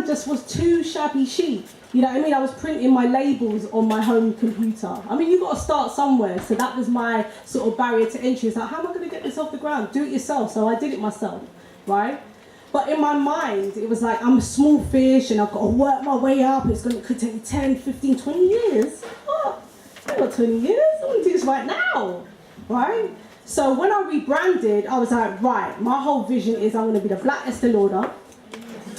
brand just was too shabby chic. You know what I mean? I was printing my labels on my home computer. I mean, you've got to start somewhere. So that was my sort of barrier to entry. It's like, how am I going to get this off the ground? Do it yourself. So I did it myself, right? But in my mind, it was like, I'm a small fish and I've got to work my way up. It could take 10, 15, 20 years. What? I've got 20 years. I want to do this right now, right? So when I rebranded, I was like, right, my whole vision is I'm going to be the Black Estee Lauder.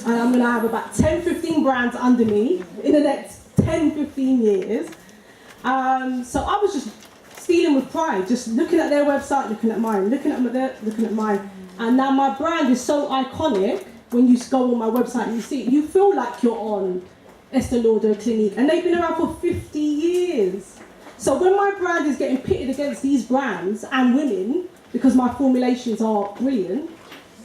And I'm going to have about 10, 15 brands under me in the next 10, 15 years. So I was just stealing with pride, just looking at their website, looking at mine, looking at mine. And now my brand is so iconic, when you go on my website and you see it, you feel like you're on Estee Lauder Clinique. And they've been around for 50 years. So when my brand is getting pitted against these brands and women, because my formulations are brilliant,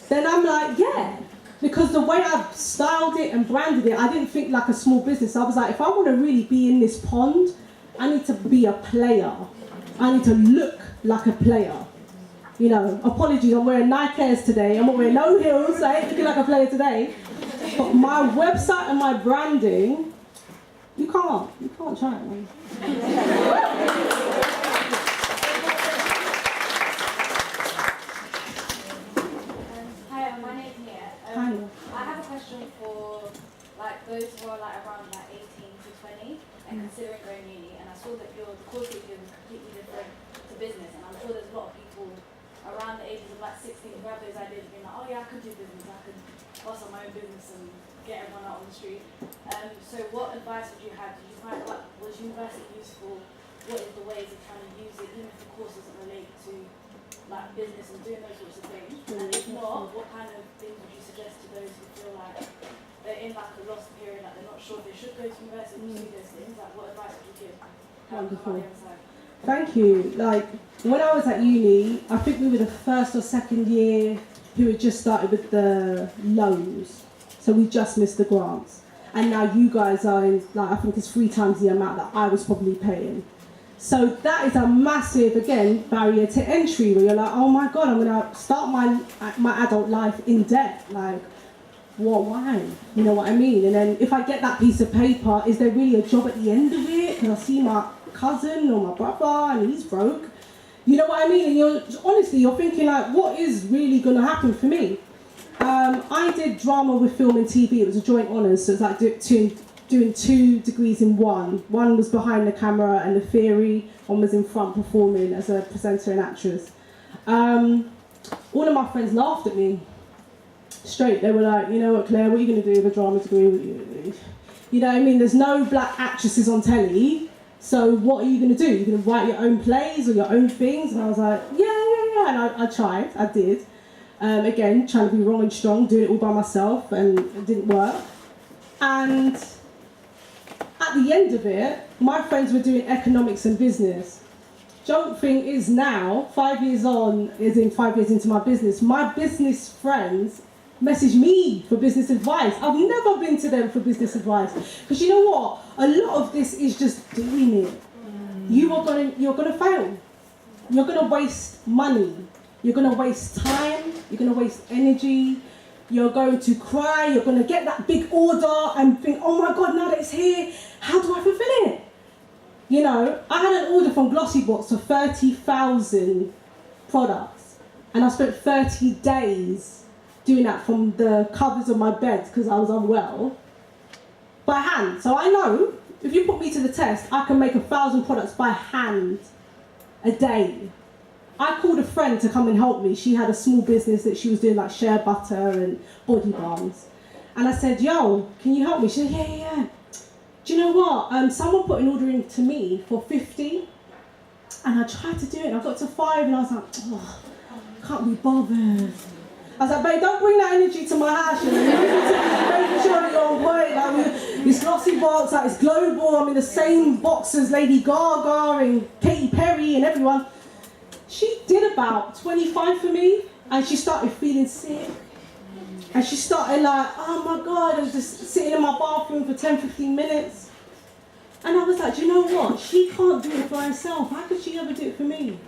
then I'm like, yeah. Because the way I've styled it and branded it, I didn't think like a small business. I was like, if I want to really be in this pond, I need to be a player. I need to look like a player. You know, apologies, I'm wearing Nike Airs today. I'm not wearing no heels, so I ain't looking like a player today. But my website and my branding, you can't try it, man. Hi, my name's Nia. I have a question for like those who are like around like 18 to 20 and considering going uni. And I saw that the course that you're doing is completely different to business, and I'm sure there's a lot of people around the ages of like 16 who have those ideas of being like, oh yeah, I could do business, I could bust on my own business and get everyone out on the street. So what advice would you have? Did you find like, was university useful? What is the ways of trying to use it, even if the course doesn't relate to like business and doing those sorts of things? And if not, what kind of things would you suggest to those who feel like they're in like a lost period, like they're not sure if they should go to university and do those things? Like, what advice would you give? Wonderful. Thank you. Like, when I was at uni, I think we were the first or second year who had just started with the loans. So we just missed the grants. And now you guys are in, like, I think it's 3 times the amount that I was probably paying. So that is a massive, again, barrier to entry, where you're like, oh my God, I'm gonna start my adult life in debt. Like, what, why? You know what I mean? And then if I get that piece of paper, is there really a job at the end of it? Can I see my cousin or my brother and he's broke? You know what I mean? And you're thinking like, what is really gonna happen for me? I did drama with film and TV. It was a joint honours, so it's like doing 2 degrees in one. One was behind the camera and the theory, one was in front performing as a presenter and actress. All of my friends laughed at me. Straight, they were like, you know what, Claire, what are you going to do with a drama degree? You know what I mean? There's no black actresses on telly, so what are you going to do? You're going to write your own plays or your own things? And I was like, yeah, and I tried, I did. Again, trying to be wrong and strong, doing it all by myself, and it didn't work. And at the end of it, my friends were doing economics and business. Joke thing is now, 5 years on, is in 5 years into my business, my business friends message me for business advice. I've never been to them for business advice. Because you know what? A lot of this is just doing it. You're gonna fail. You're gonna waste money. You're gonna waste time. You're gonna waste energy. You're going to cry. You're gonna get that big order and think, oh my God, now that it's here, how do I fulfill it? You know, I had an order from Glossybox for 30,000 products, and I spent 30 days doing that from the covers of my bed because I was unwell, by hand. So I know, if you put me to the test, I can make 1,000 products by hand a day. I called a friend to come and help me. She had a small business that she was doing like shea butter and body balms. And I said, yo, can you help me? She said, yeah. Do you know what? Someone put an order in to me for 50, and I tried to do it, and I got to 5, and I was like, oh, can't be bothered. I was like, babe, don't bring that energy to my house, you know. Making sure that you're on point. Like, this Glossybox, like, it's global. I'm in the same box as Lady Gaga and Katy Perry and everyone. She did about 25 for me, and she started feeling sick. And she started like, oh my God, I was just sitting in my bathroom for 10, 15 minutes. And I was like, do you know what? She can't do it for herself. How could she ever do it for me?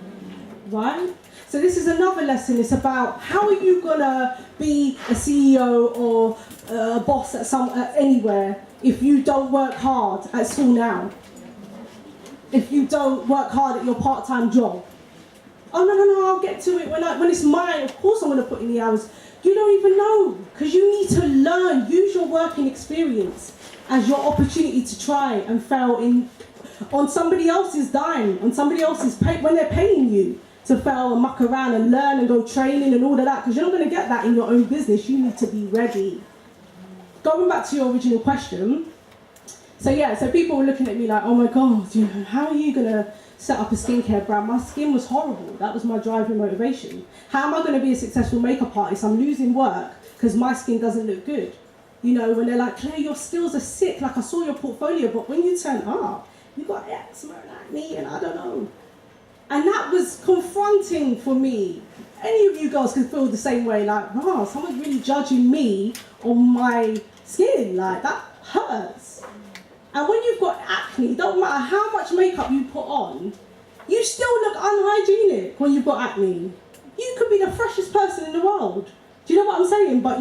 Right? So So this is another lesson. It's about how are you gonna be a CEO or a boss at anywhere if you don't work hard at school now? If you don't work hard at your part-time job? Oh no, I'll get to it when it's mine. Of course I'm gonna put in the hours. You don't even know, because you need to learn. Use your working experience as your opportunity to try and fail on somebody else's dime, on somebody else's when they're paying you to fail and muck around and learn and go training and all of that, because you're not going to get that in your own business. You need to be ready. Going back to your original question, so people were looking at me like, oh my God, how are you going to set up a skincare brand? My skin was horrible. That was my driving motivation. How am I going to be a successful makeup artist? I'm losing work because my skin doesn't look good. When they're like, Claire, your skills are sick, like I saw your portfolio, but when you turn up, you got eczema and acne and I don't know. And that was confronting for me. Any of you girls can feel the same way, like, oh, someone's really judging me on my skin, like that hurts. And when you've got acne, it don't matter how much makeup you put on, you still look unhygienic when you've got acne. You could be the freshest person in the world. Do you know what I'm saying? But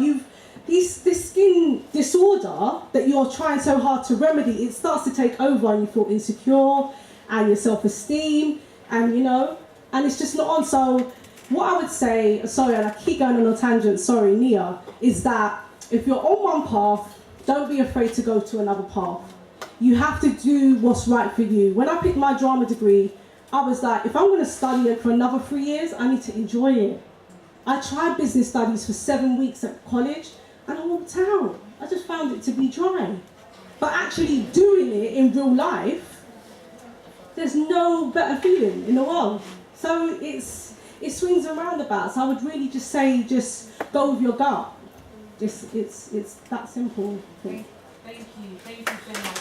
this skin disorder that you're trying so hard to remedy, it starts to take over and you feel insecure and your self-esteem and and it's just not on. So what I would say, sorry, and I keep going on a tangent, sorry, Nia, is that if you're on one path, don't be afraid to go to another path. You have to do what's right for you. When I picked my drama degree, I was like, if I'm going to study it for another 3 years, I need to enjoy it. I tried business studies for 7 weeks at college and I walked out. I just found it to be dry. But actually doing it in real life, there's no better feeling in the world. So it swings and roundabouts. I would really just say, just go with your gut. It's that simple. Thank you so much.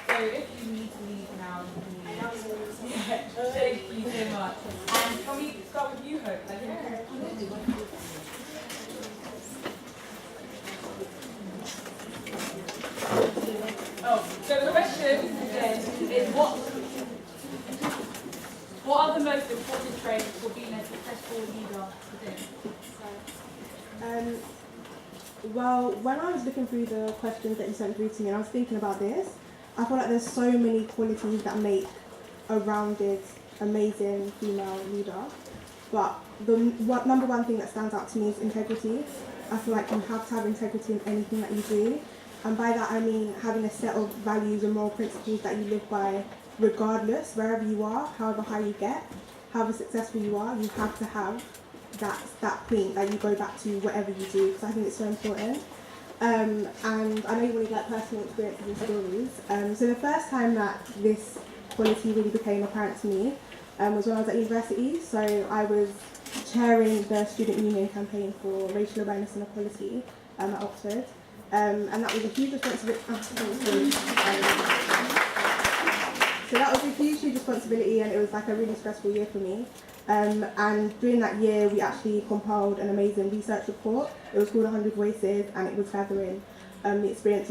So if you need to leave now, thank you so much. And can we start with you, Hope? So the question is what are the most important traits for being a successful leader today? Well, when I was looking through the questions that you sent through to me and I was thinking about this, I feel like there's so many qualities that make a rounded, amazing female leader. But the number one thing that stands out to me is integrity. I feel like you have to have integrity in anything that you do. And by that I mean having a set of values and moral principles that you live by regardless, wherever you are, however high you get, however successful you are, you have to have that point that you go back to whatever you do, because I think it's so important. And I know you wanted like personal experiences and stories. So the first time that this quality really became apparent to me was when I was at university. So I was chairing the student union campaign for racial awareness and equality at Oxford. And that was a huge responsibility. So that was a huge responsibility, and it was like a really stressful year for me. And during that year, we actually compiled an amazing research report. It was called 100 Voices, and it was gathering the experiences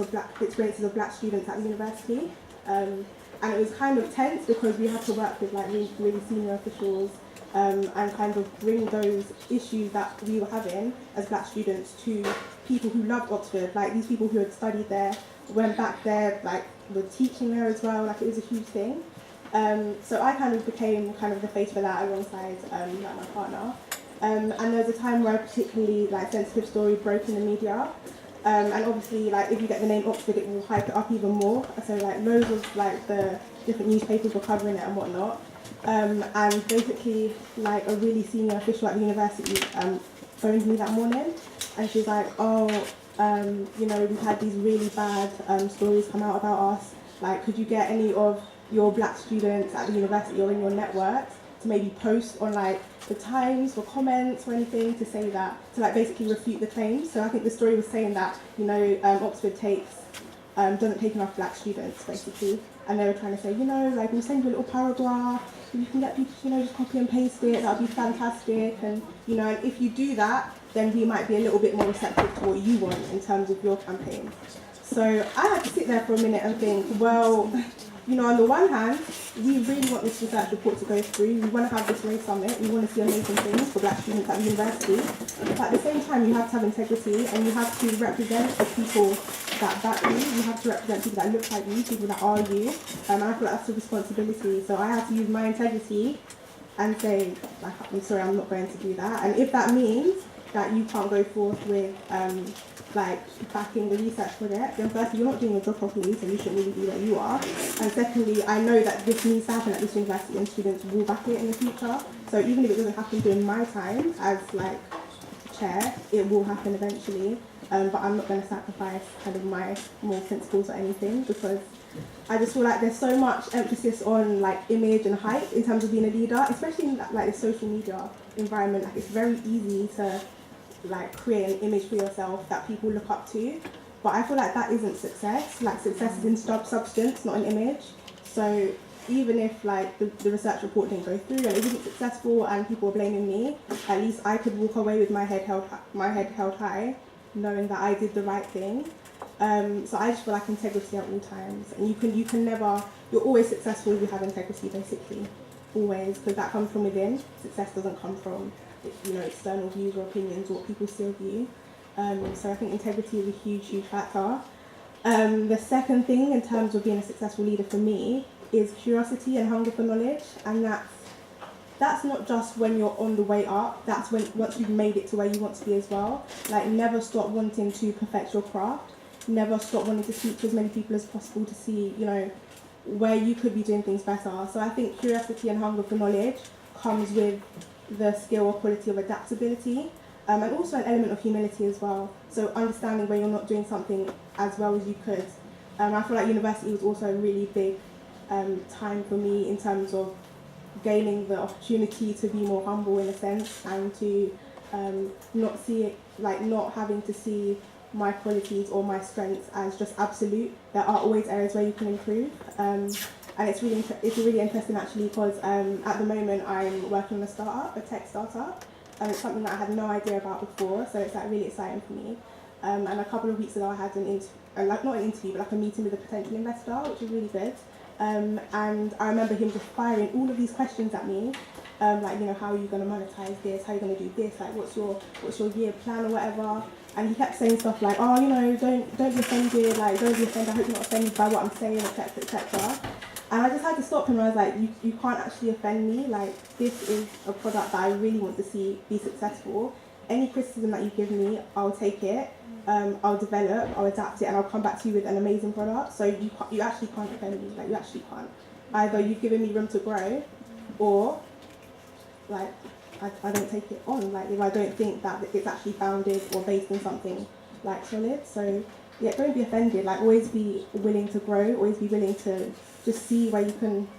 of black students at the university. And it was kind of tense because we had to work with like really senior officials and kind of bring those issues that we were having as black students to people who loved Oxford, like these people who had studied there, went back there, like were teaching there as well. Like it was a huge thing. So I kind of became kind of the face for that alongside like my partner. And there was a time where a particularly like sensitive story broke in the media. And obviously, like if you get the name Oxford, it will hype it up even more. So like loads of like the different newspapers were covering it and whatnot. And basically, like a really senior official at the university phoned me that morning, and she was like, "Oh, we've had these really bad stories come out about us. Like, could you get any of your black students at the university or in your network to maybe post on like the Times for comments or anything to say that, to like basically refute the claims?" So I think the story was saying that Oxford doesn't take enough black students basically, and they were trying to say like we'll send you a little paragraph, if you can get people just copy and paste it, that would be fantastic, and and if you do that, then we might be a little bit more receptive to what you want in terms of your campaign. So I had to sit there for a minute and think, well, you know, on the one hand, we really want this research report to go through. We want to have this race summit. We want to see amazing things for black students at the university. But at the same time, you have to have integrity and you have to represent the people that back you. You have to represent people that look like you, people that are you. And I feel like that's a responsibility. So I have to use my integrity and say, like, I'm sorry, I'm not going to do that. And if that means that you can't go forth with like backing the research project, then firstly, you're not doing your job properly, so you shouldn't really be where you are. And secondly, I know that this needs to happen at this university and students will back it in the future. So even if it doesn't happen during my time as like chair, it will happen eventually. But I'm not going to sacrifice kind of my moral principles or anything, because I just feel like there's so much emphasis on like image and hype in terms of being a leader, especially in like the social media environment. Like it's very easy to like create an image for yourself that people look up to, but I feel like that isn't success. Like success is in substance, not an image. So even if like the research report didn't go through and it wasn't successful and people were blaming me, at least I could walk away with my head held high, knowing that I did the right thing. So I just feel like integrity at all times, and you can never, you're always successful if you have integrity, basically, always, because that comes from within. Success doesn't come from, you know, external views or opinions or what people still view. So I think integrity is a huge factor. The second thing in terms of being a successful leader for me is curiosity and hunger for knowledge, and that's not just when you're on the way up, that's when once you've made it to where you want to be as well. Like never stop wanting to perfect your craft, never stop wanting to speak to as many people as possible to see, you know, where you could be doing things better. So I think curiosity and hunger for knowledge comes with the skill or quality of adaptability, and also an element of humility as well. So understanding where you're not doing something as well as you could. I feel like university was also a really big time for me in terms of gaining the opportunity to be more humble in a sense, and to not see it, like not having to see my qualities or my strengths as just absolute. There are always areas where you can improve. And it's really interesting actually, because at the moment I'm working on a startup, a tech startup, and it's something that I had no idea about before, so it's like really exciting for me. And a couple of weeks ago I had not an interview, but like a meeting with a potential investor, which was really good. And I remember him just firing all of these questions at me, like, you know, how are you going to monetize this? How are you going to do this? Like, what's your year plan or whatever? And he kept saying stuff like, oh, you know, don't be offended, like, don't be offended, I hope you're not offended by what I'm saying, etc., etc. And I just had to stop him, and I was like, you can't actually offend me, like, this is a product that I really want to see be successful. Any criticism that you give me, I'll take it, I'll develop, I'll adapt it, and I'll come back to you with an amazing product. So you actually can't offend me, like, you actually can't. Either you've given me room to grow, or, like, I don't take it on, like, if I don't think that it's actually founded or based on something, like, solid. So, yeah, don't be offended, like, always be willing to grow, always be willing to just see where you can,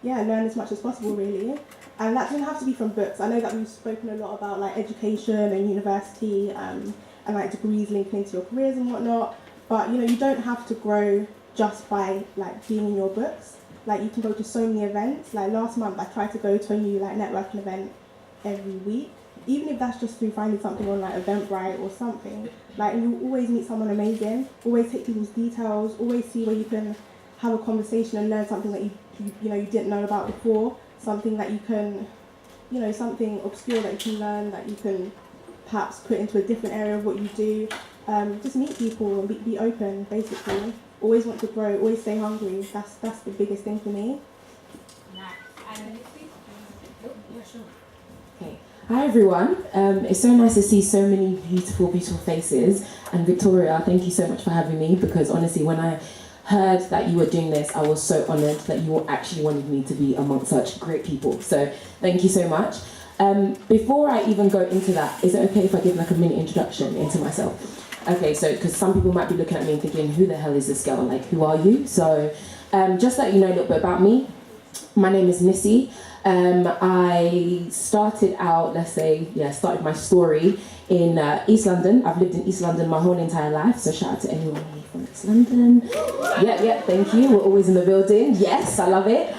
yeah, learn as much as possible, really. And that doesn't have to be from books. I know that we've spoken a lot about, like, education and university, and, like, degrees linking into your careers and whatnot, but, you know, you don't have to grow just by, like, being in your books. Like, you can go to so many events. Like, last month I tried to go to a new, like, networking event every week, even if that's just through finding something on like Eventbrite or something. Like, you always meet someone amazing, always take people's details, always see where you can have a conversation and learn something that you know you didn't know about before, something that you can, you know, something obscure that you can learn, that you can perhaps put into a different area of what you do. Just meet people and be open, basically. Always want to grow, always stay hungry. That's the biggest thing for me. Nice. And yeah, sure. Okay. Hi everyone, it's so nice to see so many beautiful faces, and Victoria, thank you so much for having me, because honestly when I heard that you were doing this, I was so honoured that you actually wanted me to be amongst such great people, so thank you so much. Before I even go into that, is it okay if I give like a mini introduction into myself? Okay, so because some people might be looking at me and thinking, who the hell is this girl, like who are you? So just let you know a little bit about me. My name is Nissy. I started out, started my story in East London. I've lived in East London my whole entire life, so shout out to anyone here from East London. Yeah, thank you. We're always in the building. Yes, I love it.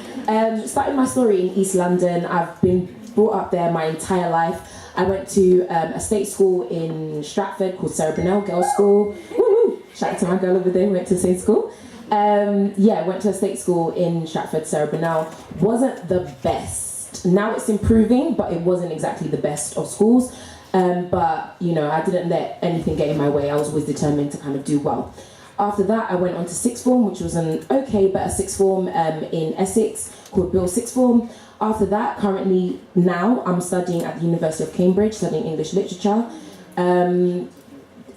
Started my story in East London. I've been brought up there my entire life. I went to a state school in Stratford called Sarah Brunel Girls' School. Woo-hoo! Shout out to my girl over there who went to the same school. Went to a state school in Stratford, Sarah, but now wasn't the best. Now it's improving, but it wasn't exactly the best of schools. But, you know, I didn't let anything get in my way. I was always determined to kind of do well. After that, I went on to sixth form, which was an okay, better sixth form in Essex called Bill Sixth Form. After that, currently now, I'm studying at the University of Cambridge, studying English literature.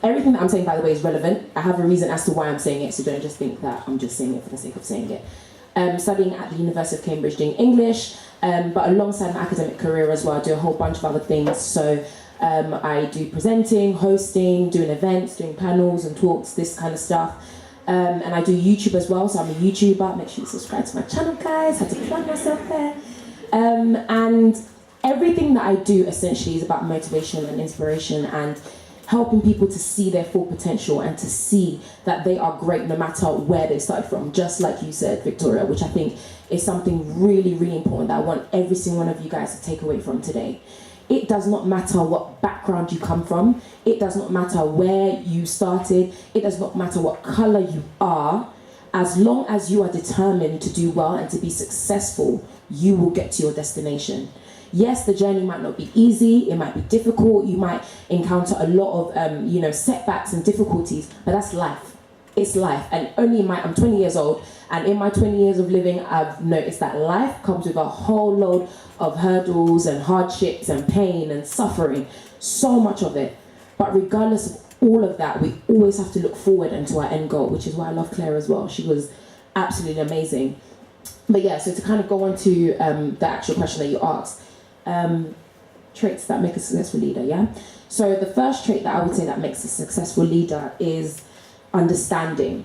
Everything that I'm saying, by the way, is relevant. I have a reason as to why I'm saying it, so don't just think that I'm just saying it for the sake of saying it. Studying at the University of Cambridge, doing English, but alongside my academic career as well, I do a whole bunch of other things. So I do presenting, hosting, doing events, doing panels and talks, this kind of stuff. And I do YouTube as well, so I'm a YouTuber. Make sure you subscribe to my channel, guys. I had to plug myself there. And everything that I do essentially is about motivation and inspiration and helping people to see their full potential and to see that they are great no matter where they started from, just like you said, Victoria, which I think is something really, really important that I want every single one of you guys to take away from today. It does not matter what background you come from. It does not matter where you started. It does not matter what color you are. As long as you are determined to do well and to be successful, you will get to your destination. Yes, the journey might not be easy. It might be difficult. You might encounter a lot of, setbacks and difficulties, but that's life. It's life. And I'm 20 years old, and in my 20 years of living, I've noticed that life comes with a whole load of hurdles and hardships and pain and suffering, so much of it. But regardless of all of that, we always have to look forward and to our end goal, which is why I love Claire as well. She was absolutely amazing. But yeah, so to kind of go on to the actual question that you asked, traits that make a successful leader, yeah? So the first trait that I would say that makes a successful leader is understanding.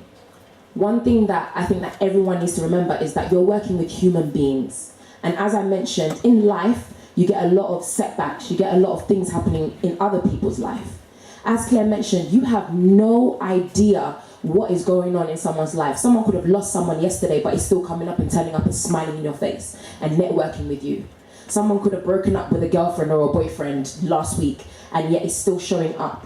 One thing that I think that everyone needs to remember is that you're working with human beings. And as I mentioned, in life, you get a lot of setbacks, you get a lot of things happening in other people's life. As Claire mentioned, you have no idea what is going on in someone's life. Someone could have lost someone yesterday, but is still coming up and turning up and smiling in your face and networking with you. Someone could have broken up with a girlfriend or a boyfriend last week, and yet is still showing up.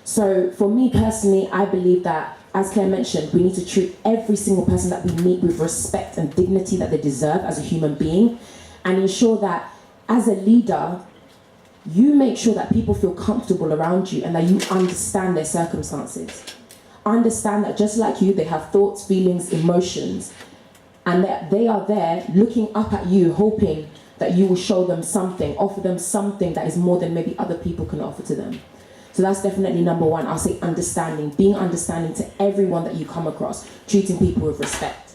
So for me personally, I believe that, as Claire mentioned, we need to treat every single person that we meet with respect and dignity that they deserve as a human being, and ensure that as a leader, you make sure that people feel comfortable around you and that you understand their circumstances. Understand that just like you, they have thoughts, feelings, emotions, and that they are there looking up at you, hoping that you will show them something, offer them something that is more than maybe other people can offer to them. So that's definitely number one. I'll say understanding, being understanding to everyone that you come across, treating people with respect.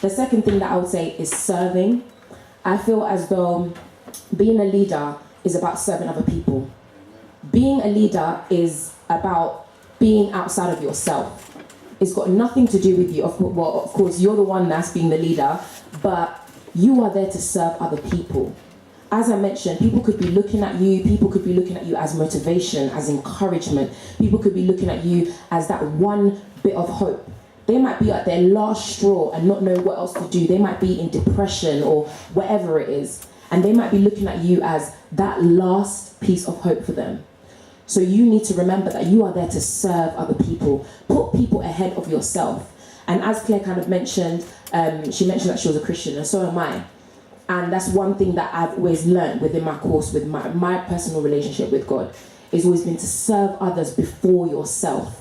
The second thing that I would say is serving. I feel as though being a leader is about serving other people. Being a leader is about being outside of yourself. It's got nothing to do with you. Of course, you're the one that's being the leader, but you are there to serve other people. As I mentioned, people could be looking at you, people could be looking at you as motivation, as encouragement. People could be looking at you as that one bit of hope. They might be at their last straw and not know what else to do. They might be in depression or whatever it is. And they might be looking at you as that last piece of hope for them. So you need to remember that you are there to serve other people. Put people ahead of yourself. And as Claire kind of mentioned, she mentioned that she was a Christian, and so am I. And that's one thing that I've always learned within my course, with my personal relationship with God, is always been to serve others before yourself.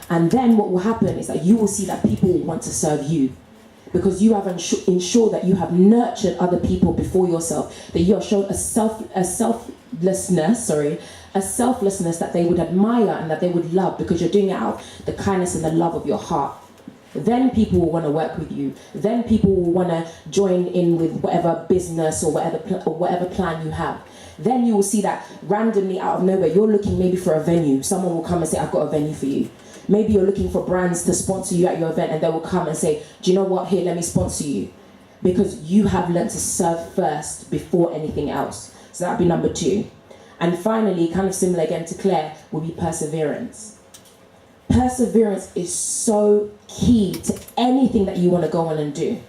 And then what will happen is that you will see that people will want to serve you, because you have ensured that you have nurtured other people before yourself, that you have shown a selflessness that they would admire and that they would love, because you're doing it out of the kindness and the love of your heart. Then people will want to work with you. Then people will want to join in with whatever business or whatever plan you have. Then you will see that randomly out of nowhere, you're looking maybe for a venue. Someone will come and say, I've got a venue for you. Maybe you're looking for brands to sponsor you at your event, and they will come and say, do you know what? Here, let me sponsor you. Because you have learned to serve first before anything else. So that would be number two. And finally, kind of similar again to Claire, will be perseverance. Perseverance is so key to anything that you want to go on and do.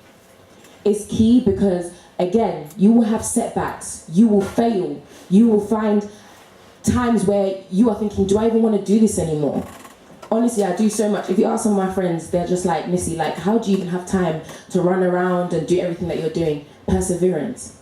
It's key because, again, you will have setbacks, you will fail, you will find times where you are thinking, do I even want to do this anymore? honestly, I do so much. If you ask some of my friends, they're just like, Missy, like, how do you even have time to run around and do everything that you're doing? Perseverance.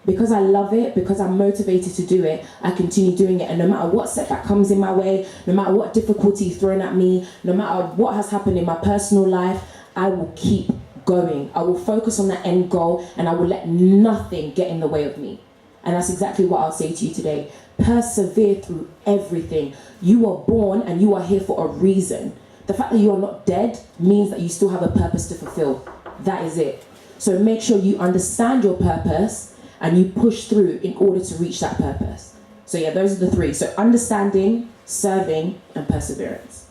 Because I love it, because I'm motivated to do it, I continue doing it. And no matter what setback comes in my way, no matter what difficulty is thrown at me, no matter what has happened in my personal life, I will keep going. I will focus on that end goal, and I will let nothing get in the way of me. And that's exactly what I'll say to you today. Persevere through everything. You are born and you are here for a reason. The fact that you are not dead means that you still have a purpose to fulfill. That is it. So make sure you understand your purpose and you push through in order to reach that purpose. So yeah, those are the three. So understanding, serving, and perseverance.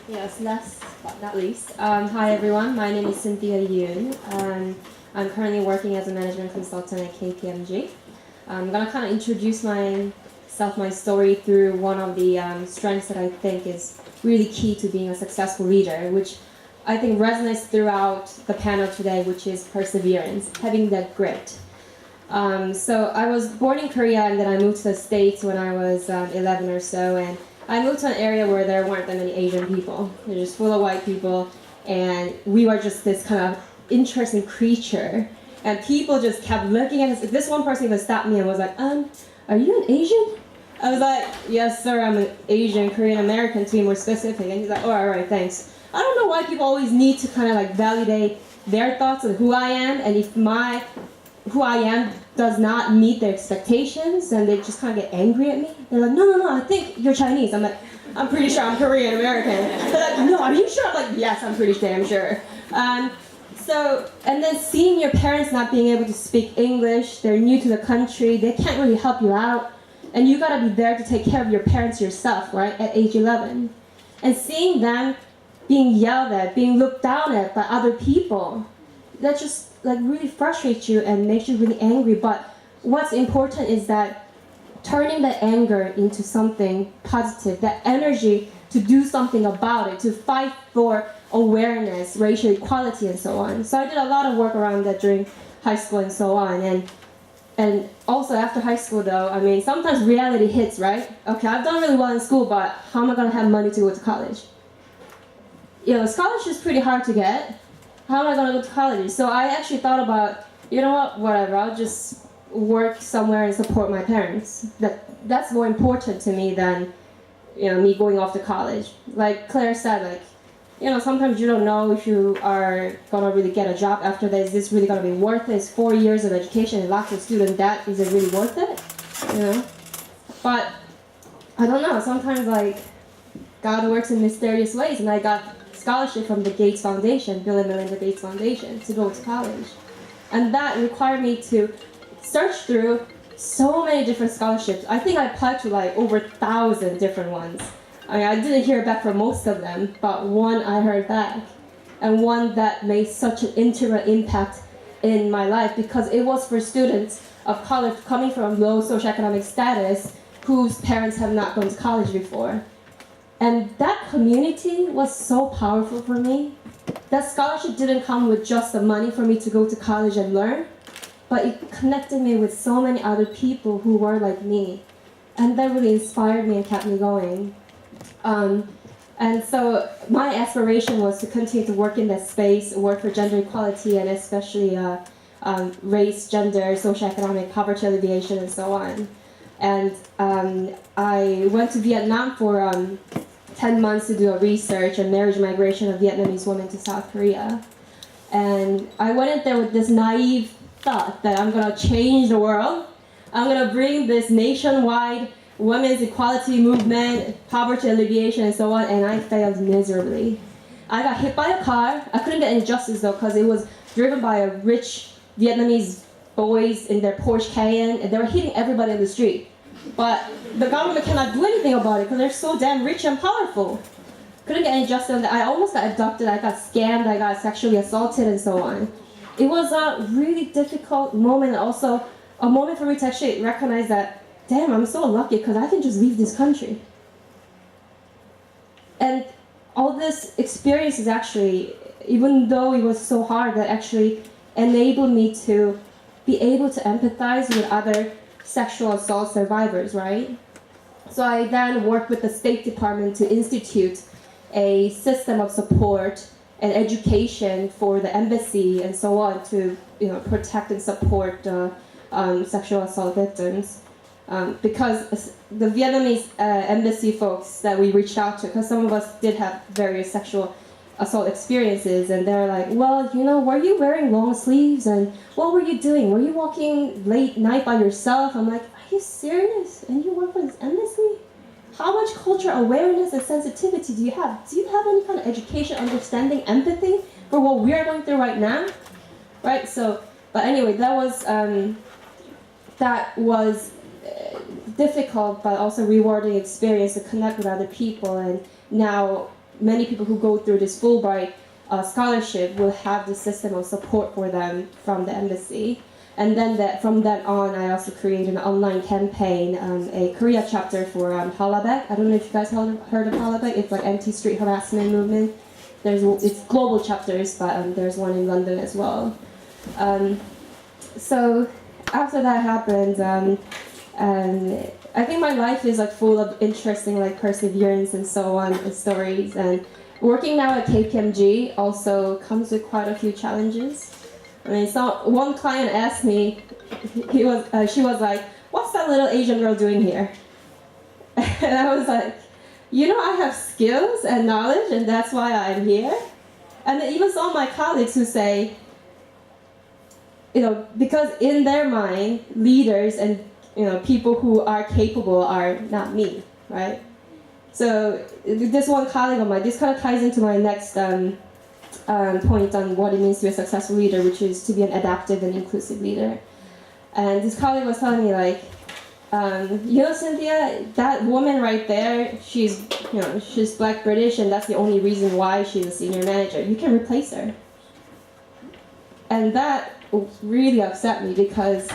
Yes, last but not least. Hi everyone, my name is Cynthia Yoon. I'm currently working as a management consultant at KPMG. I'm gonna kind of introduce myself, my story through one of the strengths that I think is really key to being a successful leader, which I think resonates throughout the panel today, which is perseverance, having that grit. So I was born in Korea and then I moved to the States when I was 11 or so, and I moved to an area where there weren't that many Asian people. They're just full of white people, and we were just this kind of interesting creature. And people just kept looking at us. This one person even stopped me and was like, are you an Asian? I was like, yes sir, I'm an Asian, Korean American to be more specific. And he's like, oh, all right, thanks. I don't know why people always need to kind of like validate their thoughts on who I am, and if who I am does not meet their expectations, and they just kind of get angry at me. They're like, no, I think you're Chinese. I'm like, I'm pretty sure I'm Korean American. They're like, no, are you sure? I'm like, yes, I'm pretty damn sure. And then seeing your parents not being able to speak English, they're new to the country, they can't really help you out, and you gotta be there to take care of your parents yourself, right, at age 11. And seeing them being yelled at, being looked down at by other people, that just like really frustrates you and makes you really angry. But what's important is that turning that anger into something positive, that energy to do something about it, to fight for awareness, racial equality, and so on. So I did a lot of work around that during high school and so on. And also after high school though, I mean, sometimes reality hits, right? Okay, I've done really well in school, but how am I gonna have money to go to college? You know, scholarship is pretty hard to get. How am I gonna go to college? So I actually thought about, you know what, whatever, I'll just work somewhere and support my parents. That's more important to me than, you know, me going off to college. Like Claire said, like, you know, sometimes you don't know if you are gonna really get a job after that. Is this really gonna be worth it? It's 4 years of education and lots of student debt. Is it really worth it? You know? But I don't know, sometimes like God works in mysterious ways, and I got scholarship from the Gates Foundation, Bill and Melinda Gates Foundation, to go to college. And that required me to search through so many different scholarships. I think I applied to like over 1,000 different ones. I mean, I didn't hear back from most of them, but one I heard back. And one that made such an integral impact in my life, because it was for students of color coming from low socioeconomic status whose parents have not gone to college before. And that community was so powerful for me. That scholarship didn't come with just the money for me to go to college and learn, but it connected me with so many other people who were like me. And that really inspired me and kept me going. And so my aspiration was to continue to work in that space, work for gender equality, and especially race, gender, socioeconomic poverty alleviation, and so on. And I went to Vietnam for 10 months to do a research on marriage migration of Vietnamese women to South Korea. And I went in there with this naive thought that I'm gonna change the world. I'm gonna bring this nationwide women's equality movement, poverty alleviation, and so on, and I failed miserably. I got hit by a car. I couldn't get any justice though, because it was driven by a rich Vietnamese boys in their Porsche Cayenne, and they were hitting everybody in the street. But the government cannot do anything about it because they're so damn rich and powerful. Couldn't get any justice. I almost got abducted, I got scammed, I got sexually assaulted, and so on. It was a really difficult moment, and also a moment for me to actually recognize that, damn, I'm so lucky because I can just leave this country. And all this experience is actually, even though it was so hard, that actually enabled me to be able to empathize with other sexual assault survivors, right? So I then worked with the State Department to institute a system of support and education for the embassy and so on to protect and support sexual assault victims. Because the Vietnamese embassy folks that we reached out to, because some of us did have various sexual assault experiences, and they're like, well, were you wearing long sleeves, and what were you doing? Were you walking late night by yourself? I'm like, are you serious? And you work for this embassy? How much cultural awareness and sensitivity do you have? Do you have any kind of education, understanding, empathy for what we are going through right now? Right, so, but anyway, that was difficult but also rewarding experience to connect with other people, and now many people who go through this Fulbright scholarship will have the system of support for them from the embassy. And then from then on, I also created an online campaign, a Korea chapter for Halabek. I don't know if you guys heard of Halabek. It's like anti-street harassment movement. It's global chapters, but there's one in London as well. So after that happened, I think my life is like full of interesting perseverance and so on and stories. And working now at KPMG also comes with quite a few challenges. I mean, so one client asked me, she was like, "What's that little Asian girl doing here?" And I was like, I have skills and knowledge, and that's why I'm here. And then even some of my colleagues who say, because in their mind, leaders and people who are capable are not me, right? So this one colleague of mine, this kind of ties into my next point on what it means to be a successful leader, which is to be an adaptive and inclusive leader. And this colleague was telling me Cynthia, that woman right there, she's Black British, and that's the only reason why she's a senior manager. You can replace her. And that really upset me because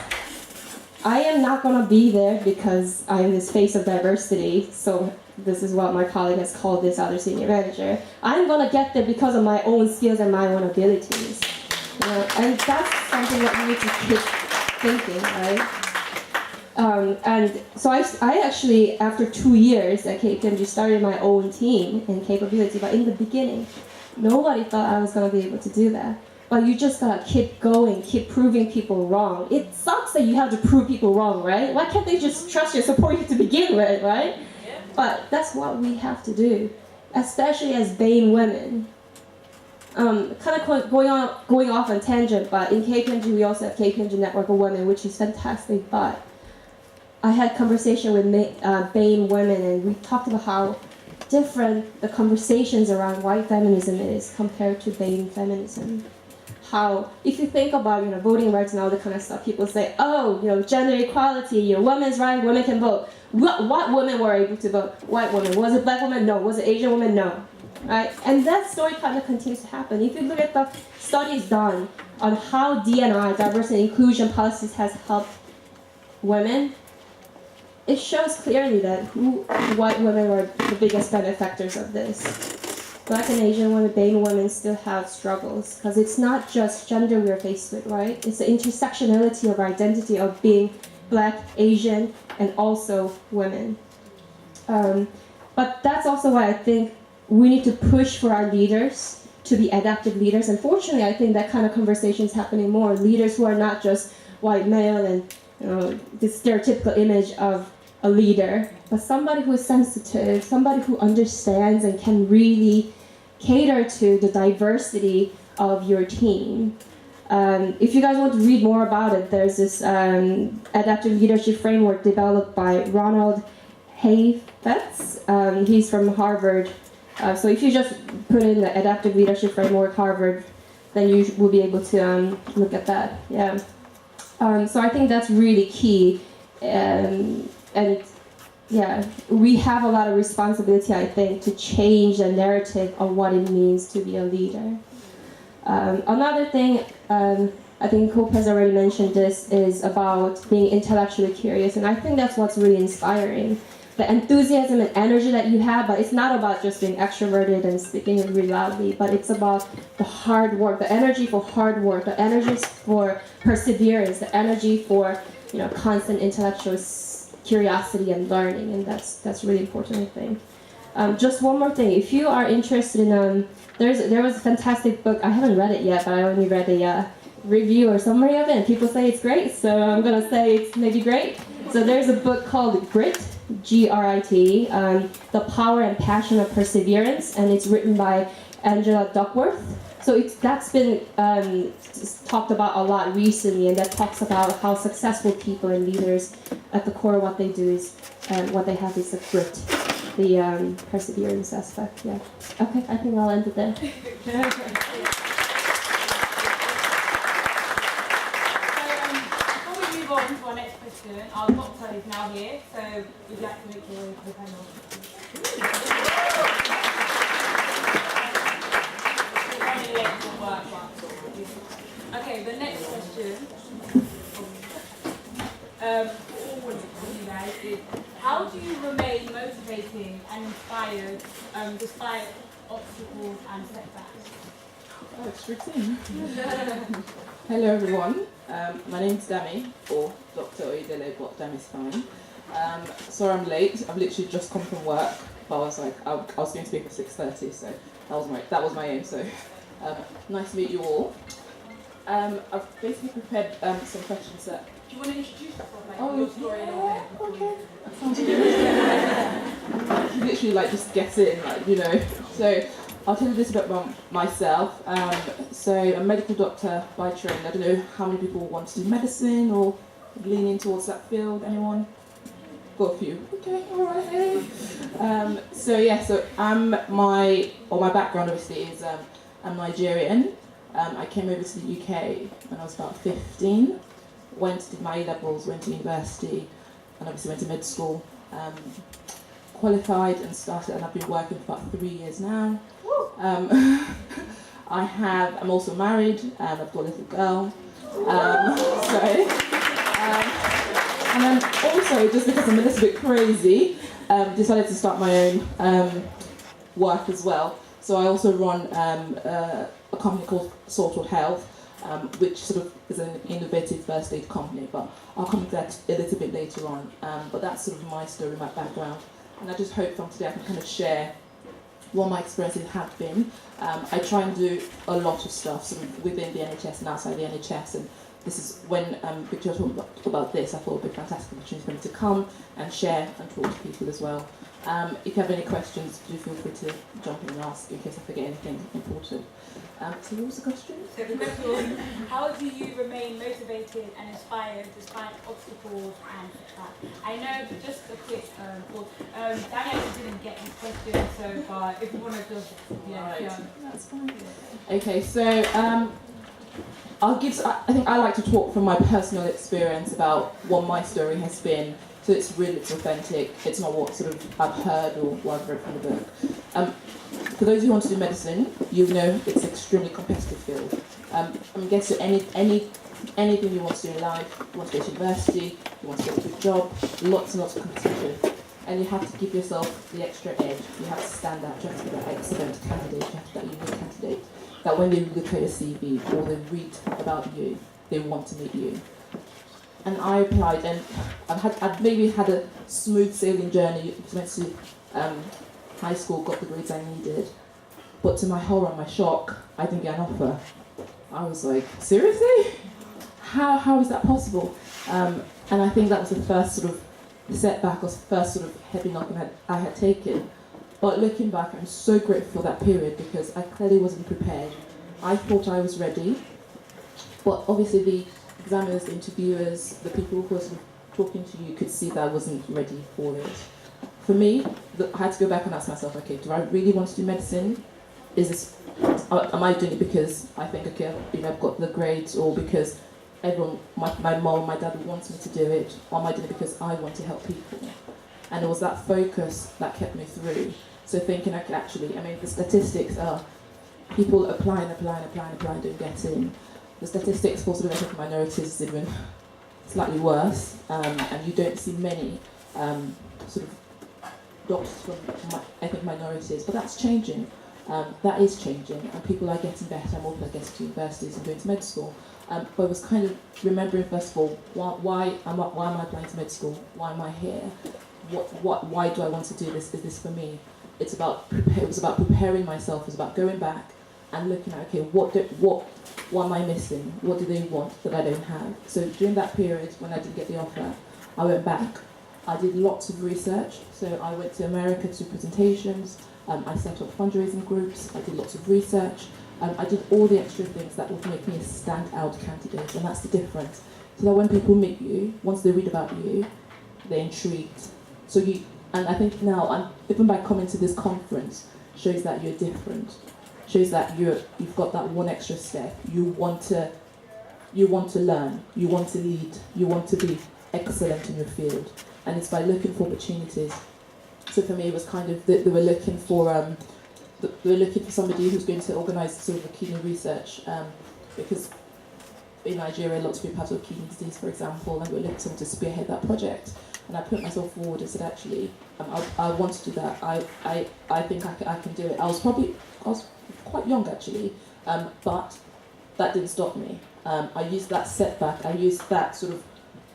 I am not going to be there because I'm this face of diversity. So this is what my colleague has called this other senior manager. I'm going to get there because of my own skills and my own abilities. And that's something that we need to keep thinking, right? And so I actually, after 2 years at KPMG, started my own team and capability. But in the beginning, nobody thought I was going to be able to do that. But you just gotta keep going, keep proving people wrong. It sucks that you have to prove people wrong, right? Why can't they just trust you, support you to begin with, right? Yeah. But that's what we have to do, especially as BAME women. Kind of going off on tangent, but in KPMG we also have KPMG Network of Women, which is fantastic. But I had conversation with BAME women, and we talked about how different the conversations around white feminism is compared to BAME feminism. How, if you think about voting rights and all that kind of stuff, people say, oh, gender equality, women's right, women can vote. What women were able to vote? White women. Was it Black women? No. Was it Asian women? No. Right? And that story kind of continues to happen. If you look at the studies done on how D&I, diversity and inclusion policies, has helped women, it shows clearly that white women were the biggest benefactors of this. Black and Asian women, BAME women still have struggles because it's not just gender we're faced with, right? It's the intersectionality of our identity of being Black, Asian, and also women. But that's also why I think we need to push for our leaders to be adaptive leaders. Unfortunately, I think that kind of conversation is happening more. Leaders who are not just white male and this stereotypical image of a leader, but somebody who is sensitive, somebody who understands and can really cater to the diversity of your team. If you guys want to read more about it, there's this adaptive leadership framework developed by Ronald Heifetz. He's from Harvard. So if you just put in the adaptive leadership framework Harvard, then you will be able to look at that. Yeah. So I think that's really key. And yeah, we have a lot of responsibility, I think, to change the narrative of what it means to be a leader. Another thing, I think Hope has already mentioned this, is about being intellectually curious, and I think that's what's really inspiring. the enthusiasm and energy that you have, but it's not about just being extroverted and speaking really loudly, but it's about the hard work, the energy for hard work, the energy for perseverance, the energy for constant intellectual curiosity and learning, and that's really important, I think. Just one more thing, if you are interested in there was a fantastic book. I haven't read it yet, but I only read a review or summary of it, and people say it's great, so I'm gonna say it's maybe great. So there's a book called Grit, G-R-I-T, The Power and Passion of Perseverance, and it's written by Angela Duckworth. So that's been talked about a lot recently, and that talks about how successful people and leaders, at the core of what they do is, what they have is the grit, the perseverance aspect. Yeah. Okay, I think I'll end it there. On to our next question. Our doctor is now here, so we'd like to make your way to the panel. Okay, the next question for you guys is, how do you remain motivated and inspired despite obstacles and setbacks? Oh, it's written. Hello everyone, my name's Dami, or Dr. Oidele, but Dami's fine. Sorry I'm late, I've literally just come from work, but I was like, I was going to speak at 6:30, so that was my aim, so nice to meet you all. I've basically prepared some questions that... Do you want to introduce yourself, like your story a little bit? Okay, that sounds good. Literally just get in, so... I'll tell you this about myself. So I'm a medical doctor by training. I don't know how many people want to do medicine or leaning towards that field. Anyone? Got a few. Okay, all right. So my background obviously is I'm Nigerian. I came over to the UK when I was about 15. Did my A-levels, went to university, and obviously went to med school. Qualified and started, and I've been working for about 3 years now. I'm also married, and I've got a little girl. And then also, just because I'm a little bit crazy, decided to start my own work as well. So I also run a company called Sorted Health, which sort of is an innovative first aid company, but I'll come to that a little bit later on. But that's sort of my story, my background. And I just hope from today I can kind of share what my experiences have been. I try and do a lot of stuff sort of within the NHS and outside the NHS, and this is when Victoria talked about this, I thought it would be a fantastic opportunity for me to come and share and talk to people as well. If you have any questions, do feel free to jump in and ask in case I forget anything important. So what was the question? So the question was, how do you remain motivated and inspired despite obstacles and setbacks? I know, but just a quick pause. Danny actually didn't get his question so far. If you want to just, That's fine. Okay, so I think I like to talk from my personal experience about what my story has been. So it's real, it's authentic, it's not what sort of I've heard or what I've read from the book. For those who want to do medicine, you know it's an extremely competitive field. I'm guessing anything you want to do in life, you want to go to university, you want to get a good job, lots and lots of competition. And you have to give yourself the extra edge, you have to stand out, you have to be that excellent candidate, you have to be that unique candidate, that when they look at your CV or they read about you, they want to meet you. And I applied, and I'd maybe had a smooth sailing journey. Went to high school, got the grades I needed, but to my horror and my shock, I didn't get an offer. I was like, seriously? How is that possible? And I think that was the first sort of setback, or first sort of heavy knocking I had taken. But looking back, I'm so grateful for that period because I clearly wasn't prepared. I thought I was ready, but obviously the examiners, the interviewers, the people who were sort of talking to you could see that I wasn't ready for it. For me, I had to go back and ask myself, okay, do I really want to do medicine? Am I doing it because I think, okay, I've got the grades, or because everyone, my mom, my dad wants me to do it, or am I doing it because I want to help people? And it was that focus that kept me through. So thinking, okay, actually, the statistics are people apply, don't get in. The statistics for sort of ethnic minorities is even slightly worse, and you don't see many sort of doctors from ethnic minorities, but that's changing. That is changing, and people are getting better, more people are getting to universities and going to med school. But I was kind of remembering, first of all, why am I applying to med school? Why am I here? Why do I want to do this? Is this for me? It was about preparing myself. It was about going back and looking at, okay, what am I missing? What do they want that I don't have? So during that period, when I didn't get the offer, I went back. I did lots of research. So I went to America to presentations. I set up fundraising groups. I did lots of research. I did all the extra things that would make me a standout candidate, and that's the difference. So that when people meet you, once they read about you, they're intrigued. And I think now, even by coming to this conference, shows that you're different. Shows that you've got that one extra step. You want to learn. You want to lead. You want to be excellent in your field. And it's by looking for opportunities. So for me, it was kind of they were looking for somebody who's going to organise sort of a kidney research, because in Nigeria, lots of people have sort of kidney disease, for example, and we were looking for someone to spearhead that project. And I put myself forward and said, actually, I want to do that. I think I can do it. I was quite young actually, but that didn't stop me. I used that setback. I used that sort of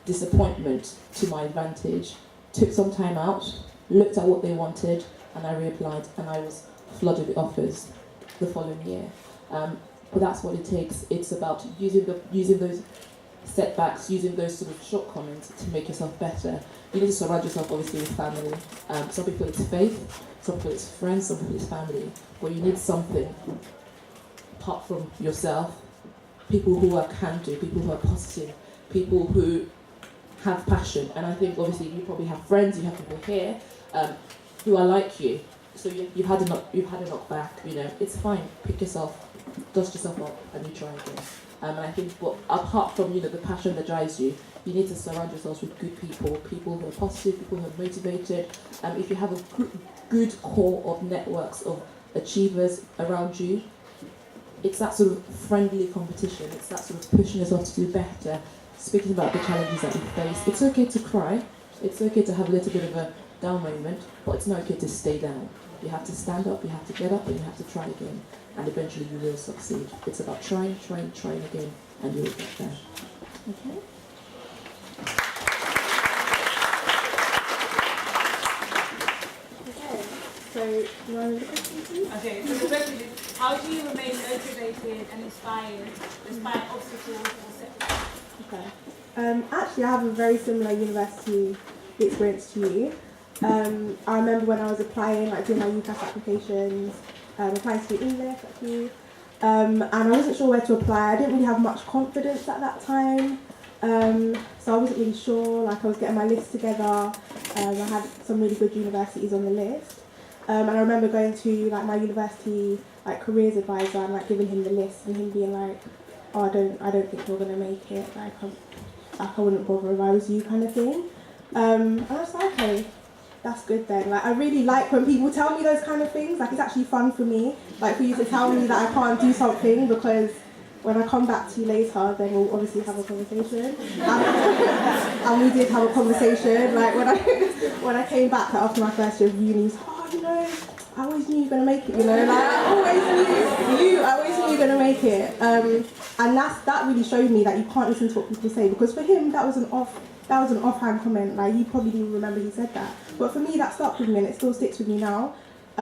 disappointment to my advantage. Took some time out, looked at what they wanted, and I reapplied, and I was flooded with offers the following year. But that's what it takes. It's about using those setbacks, using those sort of shortcomings to make yourself better. You need to surround yourself obviously with family. Some people it's faith, some people it's friends, some people it's family. But you need something apart from yourself. People who are can-do, people who are positive, people who have passion. And I think obviously you probably have friends, you have people here who are like you. So you've had a knockback, you know, it's fine. Pick yourself, dust yourself up, and you try again. And I think, but apart from the passion that drives you, you need to surround yourselves with good people who are positive, people who are motivated. If you have a good core of networks of achievers around you, it's that sort of friendly competition. It's that sort of pushing yourself to do better. Speaking about the challenges that you face, it's okay to cry. It's okay to have a little bit of a down moment, but it's not okay to stay down. You have to stand up, you have to get up, and you have to try again. And eventually you will succeed. It's about trying again, and you will get there. Okay? So, you want to question, please? Okay, so the question is, how do you remain motivated and inspired despite obstacles or setbacks? Okay. Actually, I have a very similar university experience to you. I remember when I was applying, like doing my UCAS applications, applying to do English actually, and I wasn't sure where to apply. I didn't really have much confidence at that time, so I wasn't really sure. Like I was getting my list together. I had some really good universities on the list, and I remember going to like my university like careers advisor and like giving him the list and him being like, "Oh, I don't think you're gonna make it. Like I wouldn't bother if I was you," kind of thing. And I was like, okay. That's good then. Like I really like when people tell me those kind of things. Like it's actually fun for me. Like for you to tell me that I can't do something, because when I come back to you later, then we'll obviously have a conversation. And we did have a conversation. Like when I came back after my first year of uni, I always knew you were gonna make it. Like I always knew you were gonna make it. And that really showed me that you can't listen to what people say, because for him that was an offhand comment. Like he probably didn't remember he said that. But for me, that stuck with me and it still sticks with me now.